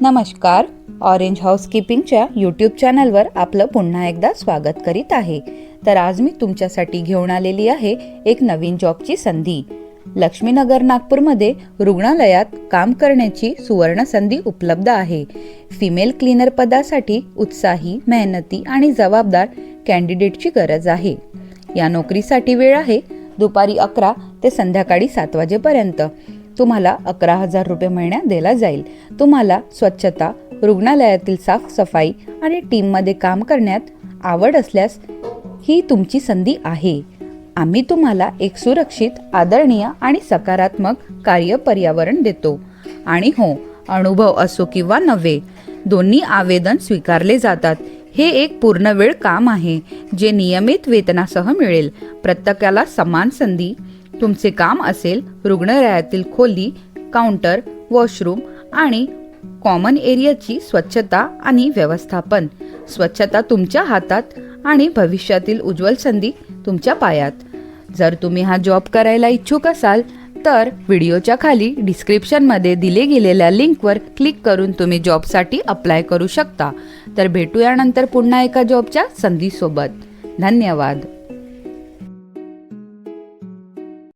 नमस्कार. Orange हाऊसकीपिंगच्या YouTube चॅनलवर आपलं पुन्हा एकदा स्वागत करीत आहे. तर आज मी तुमच्यासाठी घेऊन आलेली आहे एक नवीन जॉबची संधी. लक्ष्मीनगर नागपूरमध्ये रुग्णालयात काम करण्याची सुवर्ण संधी उपलब्ध आहे. फिमेल क्लीनर पदासाठी उत्साही, मेहनती आणि जबाबदार कॅन्डिडेटची गरज आहे. या नोकरीसाठी वेळ आहे दुपारी 11 ते संध्याकाळी 7 वाजेपर्यंत. तुम्हाला 11,000 रुपये महिन्यात दिला जाईल. तुम्हाला स्वच्छता, रुग्णालयातील साफसफाई आणि टीममध्ये काम करण्यात आवड असल्यास ही तुमची संधी आहे. आम्ही तुम्हाला एक सुरक्षित, आदरणीय आणि सकारात्मक कार्य पर्यावरण देतो. आणि हो, अनुभव असो किंवा नव्हे, दोन्ही आवेदन स्वीकारले जातात. हे एक पूर्णवेळ काम आहे जे नियमित वेतनासह मिळेल. प्रत्येकाला समान संधी. तुमचे काम असेल रुग्णालयातील खोली, काउंटर, वॉशरूम आणि कॉमन एरियाची स्वच्छता आणि व्यवस्थापन. स्वच्छता तुमच्या हातात आणि भविष्यातील उज्ज्वल संधी तुमच्या पायात. जर तुम्ही हा जॉब करायला इच्छुक असाल तर व्हिडिओच्या खाली डिस्क्रिप्शनमध्ये दिले गेलेल्या लिंकवर क्लिक करून तुम्ही जॉबसाठी अप्लाय करू शकता. तर भेटूया नंतर पुन्हा एका जॉबच्या संधीसोबत. धन्यवाद.